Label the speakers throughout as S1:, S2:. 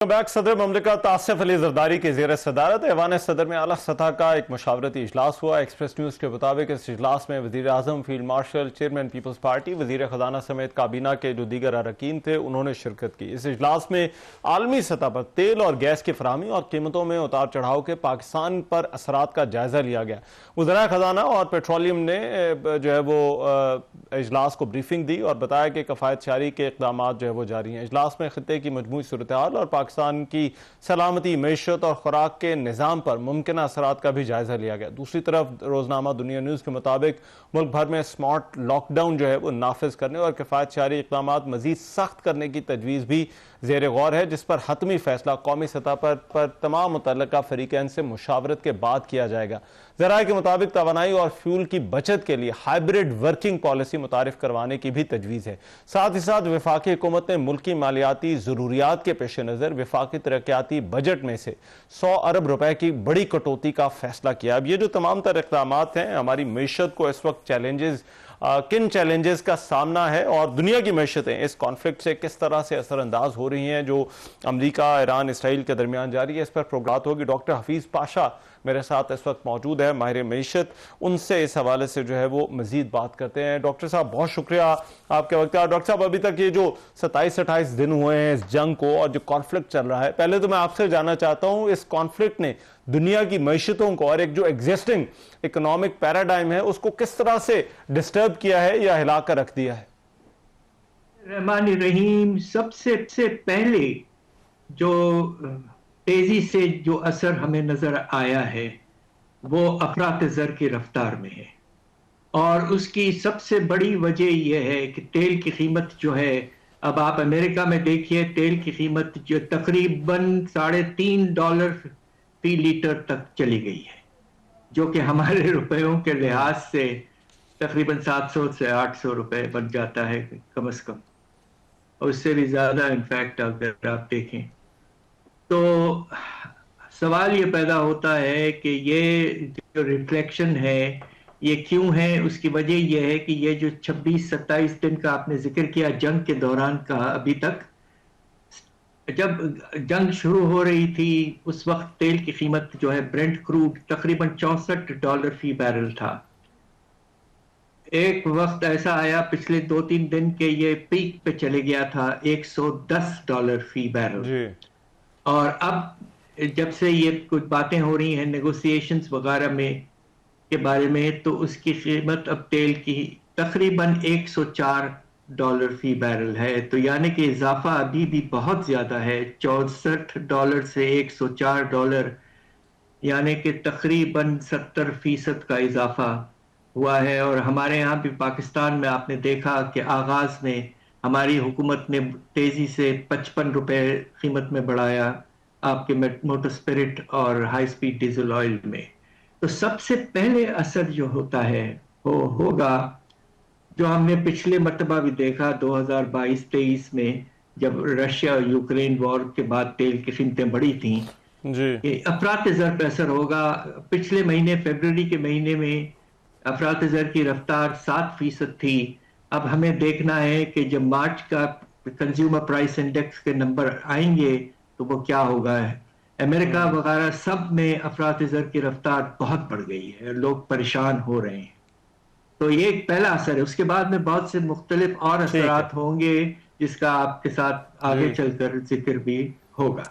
S1: Back सदर ममलिकत आसिफ अली जरदारी की ज़ेर सदारत ऐवान सदर में आला सतह का एक मशावरती इजलास हुआ। एक्सप्रेस न्यूज़ के मुताबिक इस इजलास में वज़ीर आज़म, field marshal, chairman peoples party, वज़ीर ख़जाना समेत काबीना के जो दीगर अरकान थे उन्होंने शिरकत की। इस इजलास में आलमी सतह पर तेल और गैस की फराहमी और कीमतों में उतार चढ़ाव के पाकिस्तान पर असरात का जायज़ा लिया गया। वज़राए ख़जाना और पेट्रोलियम ने जो है वो इजलास को ब्रीफिंग दी और बताया कि कफ़ायत जारी के इक़दाम जो है वो जारी हैं। इजलास में खित्ते की मजमूई सूरत हाल और पाकिस्तान की सलामती, मईशत और खुराक के निज़ाम पर मुमकिन असरात का भी जायज़ा लिया गया। दूसरी तरफ रोज़नामा दुनिया न्यूज़ के मुताबिक मुल्क भर में स्मार्ट लॉकडाउन जो है वो नाफिज करने और किफ़ायत जारी इक़दाम मज़ीद सख्त करने की तजवीज़ भी ज़ेर गौर है, जिस पर हतमी फैसला कौमी सतह पर तमाम मुतल्लिका फरीक़ैन से मुशावरत के बाद किया जाएगा। ज़राए के मुताबिक तवानाई और फ्यूल की बचत के लिए हाइब्रिड वर्किंग पॉलिसी मुतारिफ करवाने की भी तजवीज़ है। साथ ही साथ वफाकी हुकूमत ने मुल्की मालियाती ज़रूरियात के पेश नज़र वफाकी तरक्याती बजट में से 100 अरब रुपए की बड़ी कटौती का फैसला किया। अब ये जो तमाम तर इक़दामात हैं, हमारी मईशत को इस वक्त किन चैलेंजेस का सामना है और दुनिया की मईशतें इस कॉन्फ्लिक्ट से किस तरह से असरअंदाज हो रही हैं, जो अमरीका, ईरान, इसराइल के दरमियान जारी है, इस पर प्रोग्राम होगी। डॉक्टर हफीज़ पाशा मेरे साथ इस वक्त मौजूद है, माहिर मईशत, उनसे इस हवाले से जो है वो मजीद बात करते हैं। डॉक्टर साहब, बहुत शुक्रिया आपके वक्त का। डॉक्टर साहब, अभी तक ये जो 27-28 दिन हुए हैं इस जंग को और जो कॉन्फ्लिक्ट चल रहा है, पहले तो मैं आपसे जानना चाहता हूँ इस कॉन्फ्लिक्ट ने दुनिया की मईशतों को और एक जो एग्जिस्टिंग इकोनॉमिक पैराडाइम है उसको किस तरह से डिस्टर्ब किया है या हिला कर रख दिया है?
S2: रहमान रहीम, सबसे पहले जो तेजी से जो असर हमें नजर आया है वो अफरात ज़र की रफ्तार में है और उसकी सबसे बड़ी वजह यह है कि तेल की कीमत जो है, अब आप अमेरिका में देखिए, तेल की कीमत जो तकरीबन $3.5 फी लीटर तक चली गई है, जो कि हमारे रुपयों के लिहाज से तकरीबन 700 से 800 रुपए बन जाता है कम से कम, और उससे भी ज्यादा इनफैक्ट अगर आप देखें तो सवाल ये पैदा होता है कि ये जो रिफ्लेक्शन है ये क्यों है। उसकी वजह यह है कि ये जो 26-27 दिन का आपने जिक्र किया जंग के दौरान का, अभी तक जब जंग शुरू हो रही थी उस वक्त तेल की कीमत जो है ब्रेंट क्रूड तकरीबन $64 फी बैरल था। एक वक्त ऐसा आया पिछले 2-3 दिन के ये पीक पे चले गया था $110 फी बैरल, और अब जब से ये कुछ बातें हो रही हैं नेगोशिएशंस वगैरह में के बारे में, तो उसकी कीमत अब तेल की तकरीबन $104 फी बैरल है। तो यानी कि इजाफा अभी भी बहुत ज्यादा है, $64 से $104, यानी कि तकरीबन 70% का इजाफा हुआ है। और हमारे यहाँ भी पाकिस्तान में आपने देखा कि आगाज में हमारी हुकूमत ने तेजी से 55 रुपए कीमत में बढ़ाया आपके मोटर स्पिरिट और हाई स्पीड डीजल ऑयल में। तो सबसे पहले असर जो होता है वो होगा जो हमने पिछले मर्तबा भी देखा 2022-23 में, जब रशिया और यूक्रेन वॉर के बाद तेल की कीमतें बढ़ी थी कि अफरात ज़र पे असर होगा। पिछले महीने फरवरी के महीने में अफरात ज़र की रफ्तार 7% थी। अब हमें देखना है कि जब मार्च का कंज्यूमर प्राइस इंडेक्स के नंबर आएंगे तो वो क्या होगा। अमेरिका वगैरह सब में अफरात ज़र की रफ्तार बहुत बढ़ गई है, लोग परेशान हो रहे हैं। तो ये एक पहला असर है। उसके बाद में बहुत से मुख्तलिफ और असरात होंगे जिसका आपके साथ आगे चलकर जिक्र भी होगा।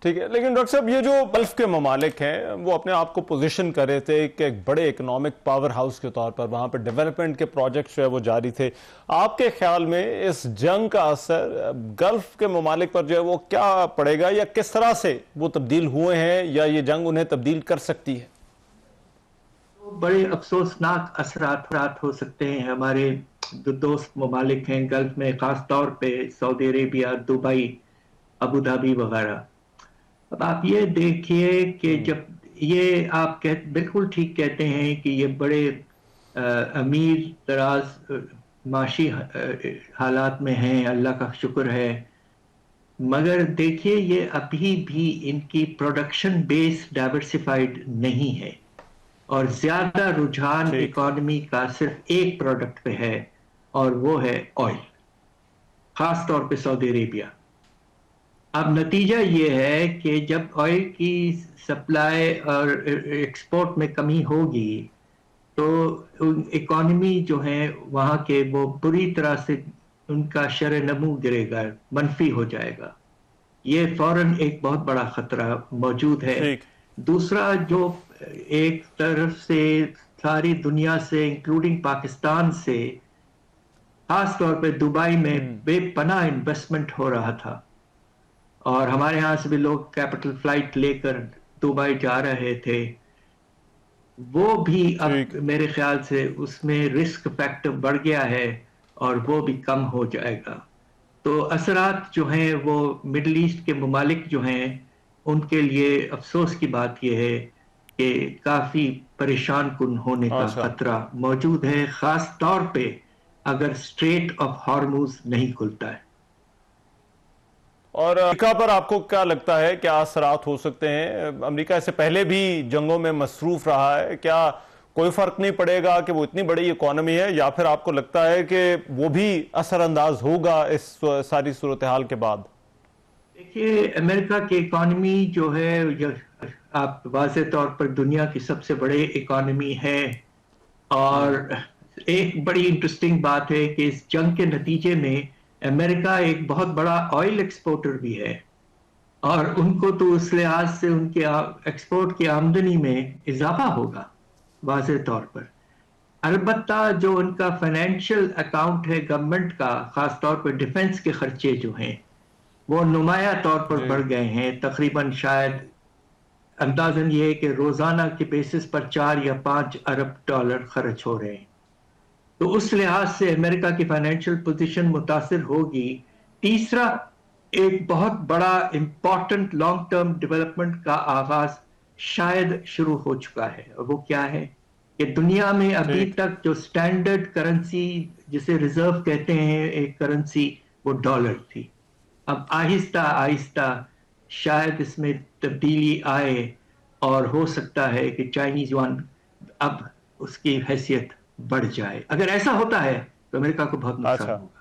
S1: ठीक है, लेकिन डॉक्टर साहब, ये जो गल्फ के ममालिक हैं वो अपने आप को पोजीशन कर रहे थे कि एक बड़े इकोनॉमिक पावर हाउस के तौर पर, वहाँ पर डेवलपमेंट के प्रोजेक्ट्स जो है वो जारी थे। आपके ख्याल में इस जंग का असर गल्फ के ममालिक पर जो है वो क्या पड़ेगा, या किस तरह से वो तब्दील हुए हैं, या ये जंग उन्हें तब्दील कर सकती है?
S2: तो बड़े अफसोसनाक असरात हो सकते हैं। हमारे जो दोस्त ममालिक हैं गल्फ में, खास तौर पे Saudi Arabia, Dubai, Abu Dhabi वगैरह। अब आप ये देखिए कि जब ये आप बिल्कुल ठीक कहते हैं कि ये बड़े अमीर तराज माशी हालात में हैं, अल्लाह का शुक्र है, मगर देखिए ये अभी भी इनकी प्रोडक्शन बेस डाइवर्सिफाइड नहीं है और ज्यादा रुझान इकोनॉमी का सिर्फ एक प्रोडक्ट पे है और वो है ऑयल, खास तौर पे सऊदी अरेबिया। اب نتیجہ یہ ہے کہ جب آئل کی سپلائی اور ایکسپورٹ میں کمی ہوگی تو اکانومی جو ہے وہاں کے وہ بری طرح سے ان کا شرح نمو گرے گا، منفی ہو جائے گا. یہ فوراً ایک بہت بڑا خطرہ موجود ہے.
S1: ٹھیک.
S2: دوسرا جو ایک طرف سے ساری دنیا سے انکلوڈنگ پاکستان سے خاص طور پہ دبئی میں بے پناہ انویسٹمنٹ ہو رہا تھا اور ہمارے ہاں سے بھی لوگ کیپٹل فلائٹ لے کر دبئی جا رہے تھے، وہ بھی اب میرے خیال سے اس میں رسک فیکٹر بڑھ گیا ہے اور وہ بھی کم ہو جائے گا. تو اثرات جو ہیں وہ مڈل ایسٹ کے ممالک جو ہیں ان کے لیے افسوس کی بات یہ ہے کہ کافی پریشان کن ہونے کا خطرہ موجود ہے، خاص طور پہ اگر اسٹریٹ آف ہارموز نہیں کھلتا ہے.
S1: اور امریکہ پر آپ کو کیا لگتا ہے کیا اثرات ہو سکتے ہیں؟ امریکہ اس سے پہلے بھی جنگوں میں مصروف رہا ہے، کیا کوئی فرق نہیں پڑے گا کہ وہ اتنی بڑی اکانومی ہے، یا پھر آپ کو لگتا ہے کہ وہ بھی اثر انداز ہوگا اس ساری صورتحال کے بعد؟
S2: دیکھیے امریکہ کی اکانومی جو ہے آپ واضح طور پر دنیا کی سب سے بڑے اکانومی ہے، اور ایک بڑی انٹرسٹنگ بات ہے کہ اس جنگ کے نتیجے میں امریکہ ایک بہت بڑا آئل ایکسپورٹر بھی ہے، اور ان کو تو اس لحاظ سے ان کے ایکسپورٹ کی آمدنی میں اضافہ ہوگا واضح طور پر. البتہ جو ان کا فائنینشیل اکاؤنٹ ہے گورنمنٹ کا، خاص طور پر ڈیفنس کے خرچے جو ہیں وہ نمایاں طور پر بڑھ گئے ہیں. تقریباً شاید اندازاً یہ ہے کہ روزانہ کے بیسس پر 4 یا 5 ارب ڈالر خرچ ہو رہے ہیں. تو اس لحاظ سے امریکہ کی فائنینشیل پوزیشن متاثر ہوگی. تیسرا ایک بہت بڑا امپورٹنٹ لانگ ٹرم ڈیولپمنٹ کا آغاز شاید شروع ہو چکا ہے، اور وہ کیا ہے کہ دنیا میں ابھی تک جو سٹینڈرڈ کرنسی جسے ریزرو کہتے ہیں ایک کرنسی، وہ ڈالر تھی. اب آہستہ آہستہ شاید اس میں تبدیلی آئے اور ہو سکتا ہے کہ چائنیز یوان اب اس کی حیثیت بڑھ جائے. اگر ایسا ہوتا ہے تو امریکہ کو بہت نقصان ہوگا.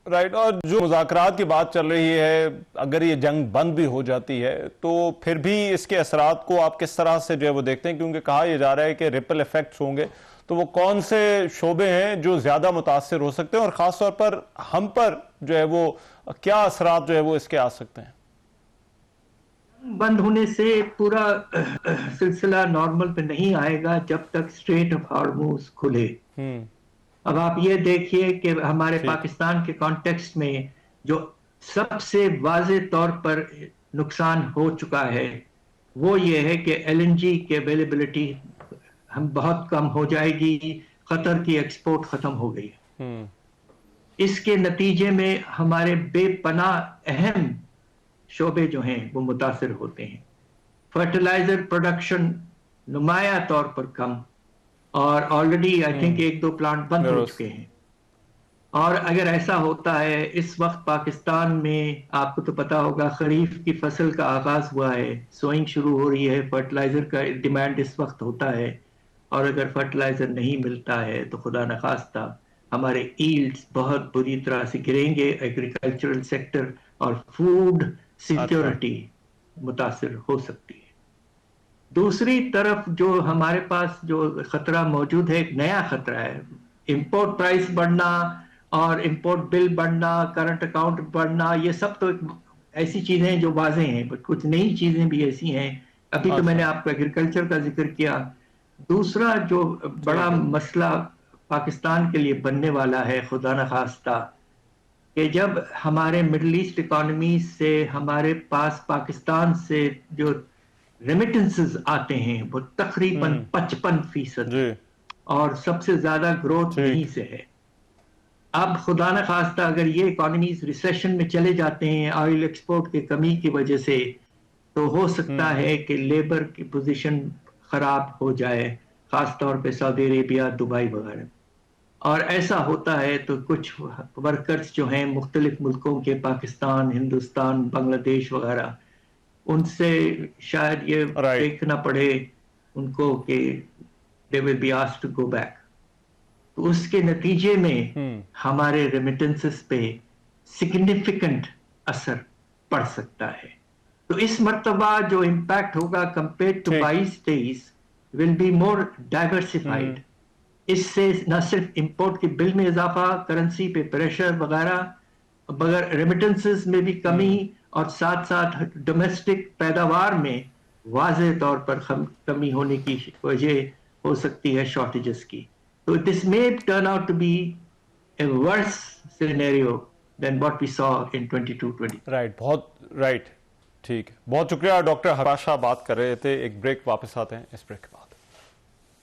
S1: رائٹ. اور جو مذاکرات کی بات چل رہی ہے، اگر یہ جنگ بند بھی ہو جاتی ہے تو پھر بھی اس کے اثرات کو آپ کس طرح سے جو ہے وہ دیکھتے ہیں؟ کیونکہ کہا یہ جا رہا ہے کہ ریپل ایفیکٹس ہوں گے، تو وہ کون سے شعبے ہیں جو زیادہ متاثر ہو سکتے ہیں، اور خاص طور پر ہم پر جو ہے وہ کیا اثرات جو ہے وہ اس کے آ سکتے ہیں؟
S2: بند ہونے سے پورا سلسلہ نارمل پہ نہیں آئے گا جب تک اسٹریٹ آف ہارموز کھلے. اب آپ یہ دیکھیے کہ ہمارے پاکستان کے کانٹیکسٹ میں جو سب سے واضح طور پر نقصان ہو چکا ہے وہ یہ ہے کہ ایل این جی کی اویلیبلٹی ہم بہت کم ہو جائے گی. قطر کی ایکسپورٹ ختم ہو گئی ہے. اس کے نتیجے میں ہمارے بے پناہ اہم شعبے جو ہیں وہ متاثر ہوتے ہیں. فرٹیلائزر پروڈکشن نمایاں طور پر کم، اور آلریڈی آئی تھنک 1-2 پلانٹ بند ہو چکے ہیں. اور اگر ایسا ہوتا ہے، اس وقت پاکستان میں آپ کو تو پتا ہوگا خریف کی فصل کا آغاز ہوا ہے، سوئنگ شروع ہو رہی ہے، فرٹیلائزر کا ڈیمانڈ اس وقت ہوتا ہے، اور اگر فرٹیلائزر نہیں ملتا ہے تو خدا نخواستہ ہمارے ایلڈز بہت بری طرح سے گریں گے. ایگریکلچرل سیکٹر اور فوڈ سیکیورٹی متاثر ہو سکتی ہے. دوسری طرف جو ہمارے پاس جو خطرہ موجود ہے، ایک نیا خطرہ ہے. امپورٹ پرائس بڑھنا اور امپورٹ بل بڑھنا، کرنٹ اکاؤنٹ بڑھنا، یہ سب تو ایسی چیزیں جو واضح ہیں، بٹ کچھ نئی چیزیں بھی ایسی ہیں. ابھی تو میں نے آپ کو ایگریکلچر کا ذکر کیا. دوسرا جو بڑا مسئلہ پاکستان کے لیے بننے والا ہے خدا نخواستہ، کہ جب ہمارے مڈل ایسٹ اکانومی سے ہمارے پاس پاکستان سے جو ریمیٹنسز آتے ہیں وہ تقریباً 55%، اور سب سے زیادہ گروتھ یہیں سے ہے. اب خدا نخواستہ اگر یہ اکانومیز ریسیشن میں چلے جاتے ہیں آئل ایکسپورٹ کی کمی کی وجہ سے، تو ہو سکتا ہے کہ لیبر کی پوزیشن خراب ہو جائے، خاص طور پہ سعودی عربیہ، دبئی وغیرہ. اور ایسا ہوتا ہے تو کچھ ورکرز جو ہیں مختلف ملکوں کے، پاکستان، ہندوستان، بنگلہ دیش وغیرہ، ان سے شاید یہ دیکھنا پڑے ان کو کہ they will be asked to go back. تو اس کے نتیجے میں ہمارے ریمیٹنسز پہ سگنیفیکنٹ اثر پڑ سکتا ہے. تو اس مرتبہ جو امپیکٹ ہوگا compare to 22-23 will be more diversified. اس سے نہ صرف امپورٹ کے بل میں اضافہ، کرنسی پہ پریشر وغیرہ، مگر ریمیٹنسز میں بھی کمی، اور ساتھ ساتھ ڈومیسٹک پیداوار میں واضح طور پر کمی ہونے کی وجہ ہو سکتی ہے شارٹیجز کی. تو دس may turn out to be a worse scenario than what we saw in 22-23.
S1: Right ٹھیک. بہت شکریہ ڈاکٹر حکمت شاہ بات کر رہے تھے. ایک بریک، واپس آتے ہیں اس بریک کے بعد.